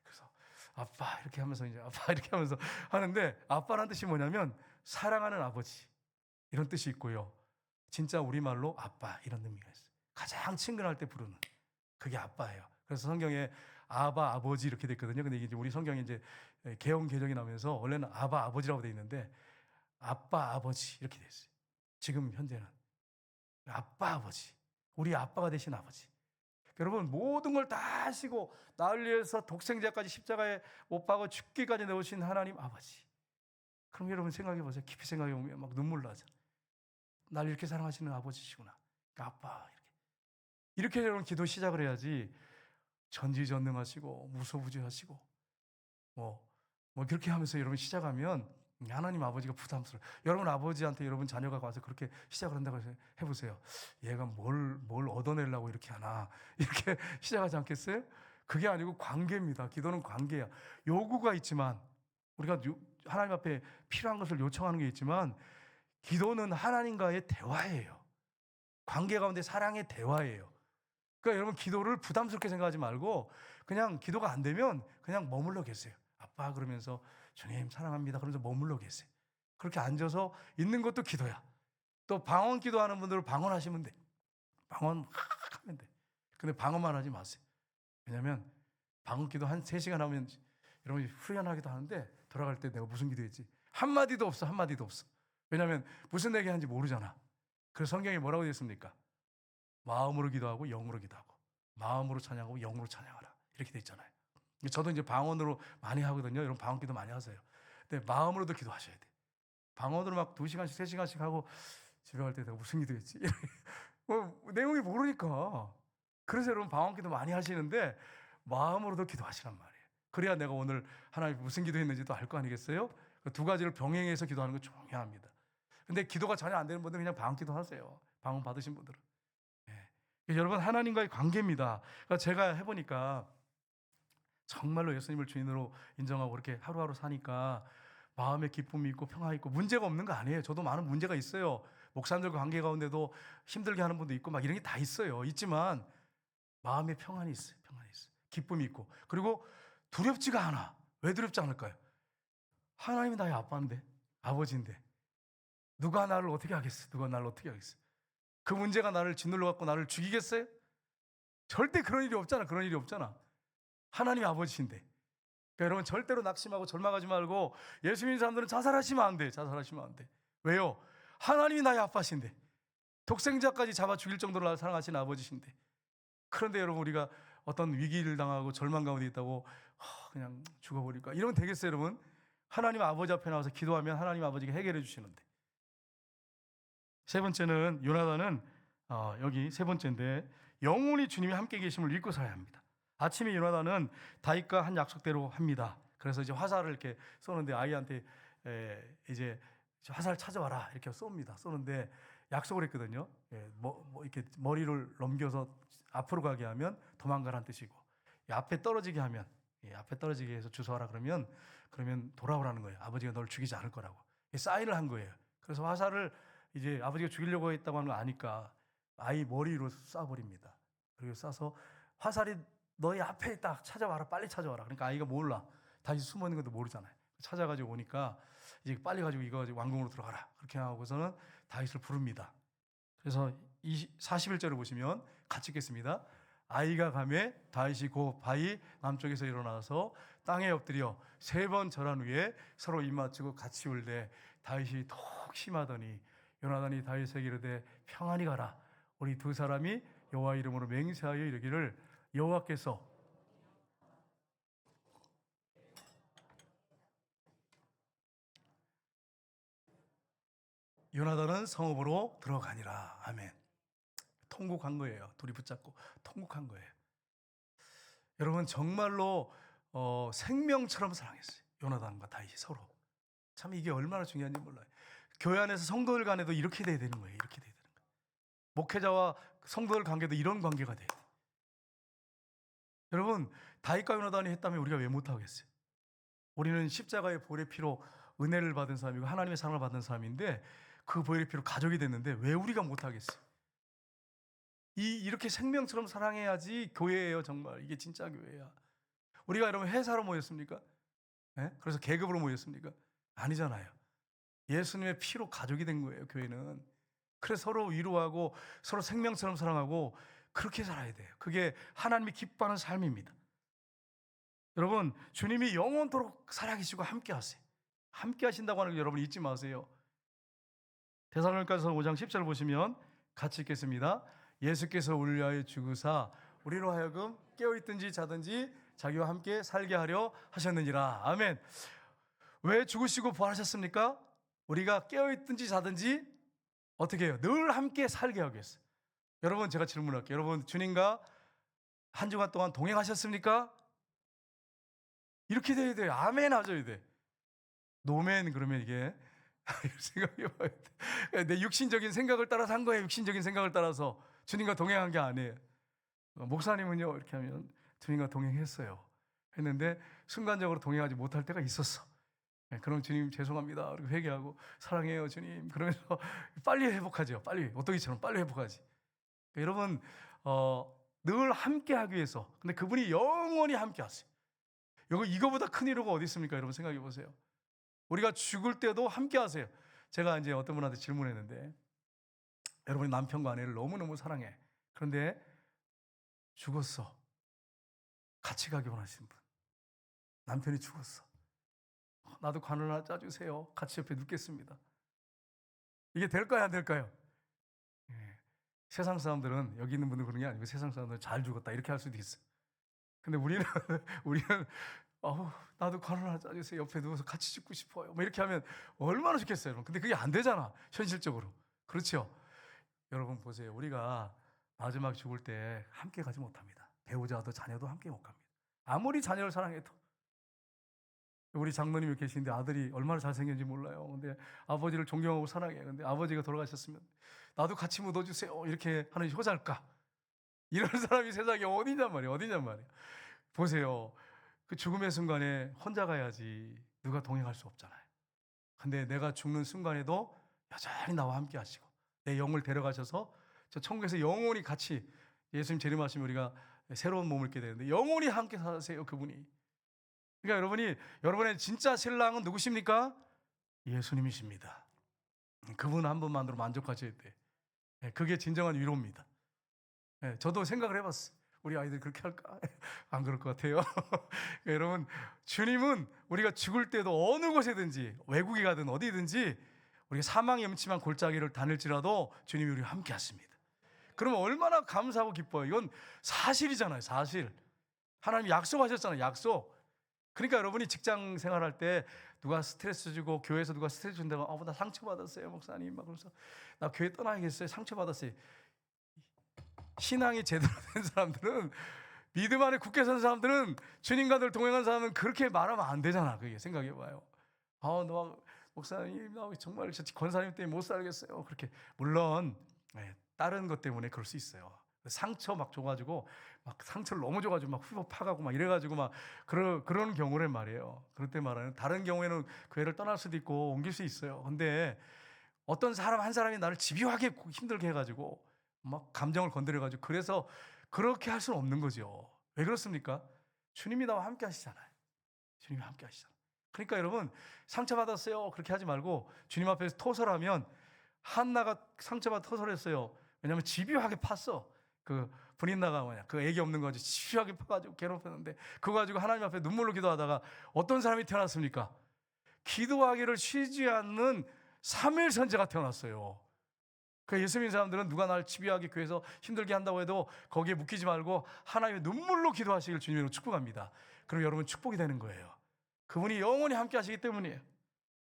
그래서 아빠 이렇게 하면서 하는데, 아빠라는 뜻이 뭐냐면 사랑하는 아버지 이런 뜻이 있고요. 진짜 우리말로 아빠 이런 의미가 있어요. 가장 친근할 때 부르는 그게 아빠예요. 그래서 성경에 아바 아버지 이렇게 돼 있거든요. 근데 이게 우리 성경에 이제 개헌 개정이 나오면서 원래는 아바 아버지라고 돼 있는데 아빠 아버지 이렇게 돼 있어요. 지금 현재는 아빠 아버지, 우리 아빠가 되신 아버지. 여러분, 모든 걸 다 하시고 나를 위해서 독생자까지 십자가에 못 박아 죽기까지 내오신 하나님 아버지. 그럼 여러분 생각해 보세요. 깊이 생각해 보면 막 눈물 나죠. 날 이렇게 사랑하시는 아버지시구나. 아빠 이렇게 여러분 기도 시작을 해야지, 전지전능하시고 무소부재하시고 뭐 그렇게 하면서 여러분 시작하면 하나님 아버지가 부담스러워. 여러분 아버지한테 여러분 자녀가 와서 그렇게 시작을 한다고 해보세요. 얘가 뭘 얻어내려고 이렇게 하나 이렇게 시작하지 않겠어요? 그게 아니고 관계입니다. 기도는 관계야. 요구가 있지만 우리가 하나님 앞에 필요한 것을 요청하는 게 있지만 기도는 하나님과의 대화예요. 관계 가운데 사랑의 대화예요. 그러니까 여러분 기도를 부담스럽게 생각하지 말고 그냥 기도가 안 되면 그냥 머물러 계세요. 아빠 그러면서 주님 사랑합니다 그러면서 머물러 계세요. 그렇게 앉아서 있는 것도 기도야. 또 방언 기도하는 분들은 방언하시면 돼. 방언 막 하면 돼. 근데 방언만 하지 마세요. 왜냐면 방언 기도 한 3시간 하면 여러분이 후련하기도 하는데 돌아갈 때 내가 무슨 기도했지? 한마디도 없어. 한마디도 없어. 왜냐면 무슨 얘기 하는지 모르잖아. 그래서 성경에 뭐라고 되어 있습니까? 마음으로 기도하고 영으로 기도하고 마음으로 찬양하고 영으로 찬양하라 이렇게 돼 있잖아요. 저도 이제 방언으로 많이 하거든요. 여러분 방언 기도 많이 하세요. 근데 마음으로도 기도하셔야 돼. 방언으로 막 2시간씩 3시간씩 하고 집에 갈 때 내가 무슨 기도했지? 내용이 모르니까. 그래서 여러분 방언 기도 많이 하시는데 마음으로도 기도하시란 말이에요. 그래야 내가 오늘 하나님 무슨 기도했는지도 알 거 아니겠어요? 그 2가지를 병행해서 기도하는 건 중요합니다. 근데 기도가 전혀 안 되는 분들은 그냥 방언 기도 하세요. 방언 받으신 분들은. 여러분 하나님과의 관계입니다. 그러니까 제가 해보니까 정말로 예수님을 주인으로 인정하고 그렇게 하루하루 사니까 마음에 기쁨이 있고 평화 있고 문제가 없는 거 아니에요. 저도 많은 문제가 있어요. 목사님들과 관계 가운데도 힘들게 하는 분도 있고 막 이런 게 다 있어요. 있지만 마음에 평안이 있어요. 평안이 있어요. 기쁨이 있고 그리고 두렵지가 않아. 왜 두렵지 않을까요? 하나님이 나의 아빠인데 아버지인데 누가 나를 어떻게 하겠어? 누가 나를 어떻게 하겠어? 그 문제가 나를 짓눌러 갖고 나를 죽이겠어요? 절대 그런 일이 없잖아. 그런 일이 없잖아. 하나님이 아버지인데. 그러니까 여러분 절대로 낙심하고 절망하지 말고 예수 믿는 사람들은 자살하시면 안 돼. 자살하시면 안 돼. 왜요? 하나님이 나의 아빠신데. 독생자까지 잡아 죽일 정도로 나를 사랑하시는 아버지신데. 그런데 여러분 우리가 어떤 위기를 당하고 절망 가운데 있다고 그냥 죽어버릴까? 이러면 되겠어요 여러분? 하나님 아버지 앞에 나와서 기도하면 하나님 아버지가 해결해 주시는데. 3번째는 요나단은 여기 3번째인데 영원히 주님이 함께 계심을 믿고 살아야 합니다. 아침에 요나단은 다윗과 한 약속대로 합니다. 그래서 이제 화살을 이렇게 쏘는데 아이한테 이제 화살 찾아와라 이렇게 쏩니다. 쏘는데 약속을 했거든요. 이렇게 머리를 넘겨서 앞으로 가게 하면 도망가라는 뜻이고 앞에 떨어지게 하면 앞에 떨어지게 해서 주소하라 그러면 돌아오라는 거예요. 아버지가 널 죽이지 않을 거라고 사인을 한 거예요. 그래서 화살을 이제 아버지가 죽이려고 했다고 하는 거 아니까 아이 머리로 쏴버립니다. 그리고 쏴서 화살이 너희 앞에 딱 찾아와라 빨리 찾아와라. 그러니까 아이가 몰라. 다시 숨어 있는 것도 모르잖아요. 찾아가지고 오니까 이제 빨리 가지고 이거 가지고 왕궁으로 들어가라. 그렇게 하고서는 다윗을 부릅니다. 그래서 41절을 보시면 같이 읽겠습니다. 아이가 가매 다윗이 곧 바위 남쪽에서 일어나서 땅에 엎드려 3번 절한 후에 서로 입맞추고 같이 울되 다윗이 더욱 심하더니 요나단이 다윗에게 이르되 평안히 가라. 우리 2 사람이 여호와 이름으로 맹세하여 이르기를 여호와께서 요나단은 성읍으로 들어가니라. 아멘. 통곡한 거예요. 둘이 붙잡고 통곡한 거예요. 여러분 정말로 생명처럼 사랑했어요. 요나단과 다윗이 서로. 참 이게 얼마나 중요한지 몰라요. 교회 안에서 성도들 간에도 이렇게 돼야 되는 거예요. 이렇게 돼야 되는 거예요. 목회자와 성도들 관계도 이런 관계가 돼야 돼요. 여러분 다윗과 요나단이 했다면 우리가 왜 못하겠어요? 우리는 십자가의 보혈의 피로 은혜를 받은 사람이고 하나님의 사랑을 받은 사람인데 그 보혈의 피로 가족이 됐는데 왜 우리가 못하겠어요? 이렇게 생명처럼 사랑해야지 교회예요. 정말 이게 진짜 교회야. 우리가 여러분 회사로 모였습니까? 네? 그래서 계급으로 모였습니까? 아니잖아요. 예수님의 피로 가족이 된 거예요. 교회는. 그래서 서로 위로하고 서로 생명처럼 사랑하고 그렇게 살아야 돼요. 그게 하나님이 기뻐하는 삶입니다. 여러분 주님이 영원토록 살아계시고 함께 하세요. 함께 하신다고 하는 거 여러분 잊지 마세요. 데살로니가서 5장 10절 보시면 같이 읽겠습니다. 예수께서 우리를 위하여 죽으사 우리로 하여금 깨어있든지 자든지 자기와 함께 살게 하려 하셨느니라. 아멘. 왜 죽으시고 부활하셨습니까? 우리가 깨어있든지 자든지 어떻게 해요? 늘 함께 살게 하기 위해서. 여러분 제가 질문할게요. 여러분 주님과 한 주간 동안 동행하셨습니까? 이렇게 돼야 돼요. 아멘 하셔야 돼. 노맨 그러면 이게 생각해봐야 돼. 내 육신적인 생각을 따라서 한 거예요. 육신적인 생각을 따라서 주님과 동행한 게 아니에요. 목사님은요 이렇게 하면 주님과 동행했어요. 했는데 순간적으로 동행하지 못할 때가 있었어. 그럼 주님 죄송합니다. 그리고 회개하고 사랑해요 주님. 그러면서 빨리 회복하죠. 빨리 오토기처럼 빨리 회복하지. 여러분 늘 함께하기 위해서. 근데 그분이 영원히 함께하세요. 이거보다 큰 위로가 어디 있습니까? 여러분 생각해 보세요. 우리가 죽을 때도 함께하세요. 제가 이제 어떤 분한테 질문했는데 여러분이 남편과 아내를 너무너무 사랑해. 그런데 죽었어. 같이 가기 원하시는 분. 남편이 죽었어. 나도 관을 하나 짜주세요. 같이 옆에 눕겠습니다. 이게 될까요? 안 될까요? 예. 세상 사람들은 여기 있는 분들 그런 게 아니고 세상 사람들은 잘 죽었다 이렇게 할 수도 있어요. 근데 우리는 나도 관을 하나 짜주세요. 옆에 누워서 같이 죽고 싶어요. 뭐 이렇게 하면 얼마나 좋겠어요. 여러분. 근데 그게 안 되잖아. 현실적으로. 그렇죠? 여러분 보세요. 우리가 마지막 죽을 때 함께 가지 못합니다. 배우자도 자녀도 함께 못 갑니다. 아무리 자녀를 사랑해도. 우리 장로님이 계시는데 아들이 얼마나 잘생겼는지 몰라요. 근데 아버지를 존경하고 사랑해요. 근데 아버지가 돌아가셨으면 나도 같이 묻어주세요. 이렇게 하는 효자일까? 이런 사람이 세상에 어디냔 말이에요. 어디냔 말이에요. 보세요. 그 죽음의 순간에 혼자 가야지 누가 동행할 수 없잖아요. 근데 내가 죽는 순간에도 여전히 나와 함께 하시고 내 영을 데려가셔서 저 천국에서 영원히 같이 예수님 재림하시면 우리가 새로운 몸을 얻게 되는데 영원히 함께 사세요. 그분이. 그러니까 여러분의 진짜 신랑은 누구십니까? 예수님이십니다. 그분 한 분만으로 만족하셔야 돼. 그게 진정한 위로입니다. 저도 생각을 해봤어요. 우리 아이들 그렇게 할까? 안 그럴 것 같아요. 여러분, 주님은 우리가 죽을 때도 어느 곳에든지 외국에 가든 어디든지 우리가 사망의 음침한 골짜기를 다닐지라도 주님이 우리와 함께 하십니다. 그러면 얼마나 감사하고 기뻐요. 이건 사실이잖아요. 사실. 하나님이 약속하셨잖아요. 약속. 그러니까 여러분이 직장 생활할 때 누가 스트레스 주고 교회에서 누가 스트레스 준다고 나 상처받았어요 목사님 막 그러면서 나 교회 떠나야겠어요. 상처받았어요. 신앙이 제대로 된 사람들은 믿음 안에 굳게 선 사람들은 주님과 늘 동행한 사람은 그렇게 말하면 안 되잖아. 그게 생각해봐요. 너 목사님 나 정말 권사님 때문에 못 살겠어요. 그렇게 물론 다른 것 때문에 그럴 수 있어요. 상처 막 줘가지고 막 상처를 너무 줘가지고 막 후벼 파가고 막 이래가지고 막 그런 경우를 말이에요. 그럴 때 말하는 다른 경우에는 교회를 떠날 수도 있고 옮길 수 있어요. 근데 어떤 사람 한 사람이 나를 집요하게 힘들게 해가지고 막 감정을 건드려가지고 그래서 그렇게 할 수는 없는 거죠. 왜 그렇습니까? 주님이 나와 함께 하시잖아요. 주님이 함께 하시잖아요. 그러니까 여러분 상처받았어요 그렇게 하지 말고 주님 앞에서 토설하면 한나가 상처받아 토설했어요. 왜냐하면 집요하게 팠어. 그 분인나가 그 애기 없는 거지 집요하게 파가지고 괴롭혔는데 그거 가지고 하나님 앞에 눈물로 기도하다가 어떤 사람이 태어났습니까? 기도하기를 쉬지 않는 3일 선제가 태어났어요. 그 예수 믿는 사람들은 누가 날 집요하게 교회에서 힘들게 한다고 해도 거기에 묶이지 말고 하나님의 눈물로 기도하시길 주님으로 축복합니다. 그럼 여러분 축복이 되는 거예요. 그분이 영원히 함께 하시기 때문이에요.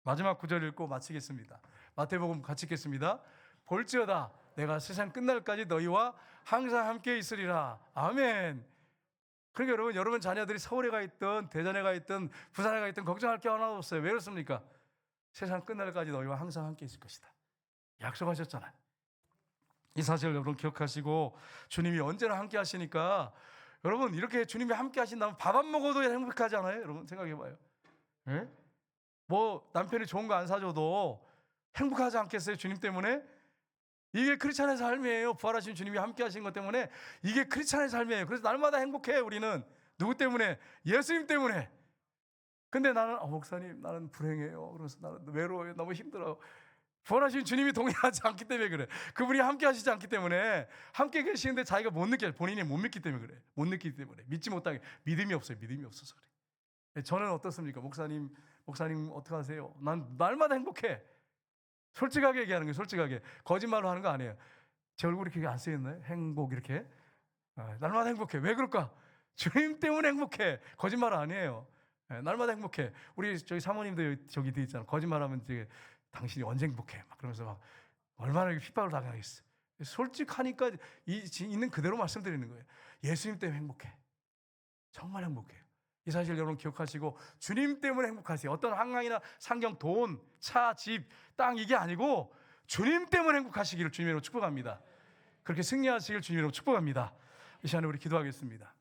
마지막 구절 읽고 마치겠습니다. 마태복음 같이 읽겠습니다. 볼지어다 내가 세상 끝날까지 너희와 항상 함께 있으리라. 아멘. 그러니까 여러분 자녀들이 서울에 가 있든 대전에 가 있든 부산에 가 있든 걱정할 게 하나도 없어요. 왜 그렇습니까? 세상 끝날까지 너희와 항상 함께 있을 것이다. 약속하셨잖아요. 이 사실을 여러분 기억하시고 주님이 언제나 함께 하시니까 여러분 이렇게 주님이 함께 하신다면 밥 안 먹어도 행복하지 않아요? 여러분 생각해봐요. 예? 뭐 남편이 좋은 거 안 사줘도 행복하지 않겠어요? 주님 때문에? 이게 크리스찬의 삶이에요. 부활하신 주님이 함께 하신 것 때문에 이게 크리스찬의 삶이에요. 그래서 날마다 행복해 우리는. 누구 때문에? 예수님 때문에. 근데 나는 목사님 나는 불행해요. 그래서 나는 외로워요. 너무 힘들어요. 부활하신 주님이 동행하지 않기 때문에 그래. 그분이 함께 하시지 않기 때문에 함께 계시는데 자기가 못 느껴요. 본인이 못 믿기 때문에 그래. 못 느끼기 때문에. 믿지 못하게. 믿음이 없어요. 믿음이 없어서 그래. 저는 어떻습니까? 목사님 어떻게 하세요? 난 날마다 행복해. 솔직하게 얘기하는 거예요. 솔직하게. 거짓말로 하는 거 아니에요. 제 얼굴이 이렇게 안 쓰였나요? 행복 이렇게. 날마다 행복해. 왜 그럴까? 주님 때문에 행복해. 거짓말 아니에요. 날마다 행복해. 우리 저기 사모님도 저기 돼 있잖아. 거짓말하면 이제 당신이 언제 행복해? 막 그러면서 막 얼마나 핍박을 당하겠어. 솔직하니까 있는 그대로 말씀드리는 거예요. 예수님 때문에 행복해. 정말 행복해요. 이 사실 여러분 기억하시고 주님 때문에 행복하세요. 어떤 환경이나 상경, 돈, 차, 집, 땅 이게 아니고 주님 때문에 행복하시기를 주님으로 축복합니다. 그렇게 승리하시길 주님으로 축복합니다. 이 시간에 우리 기도하겠습니다.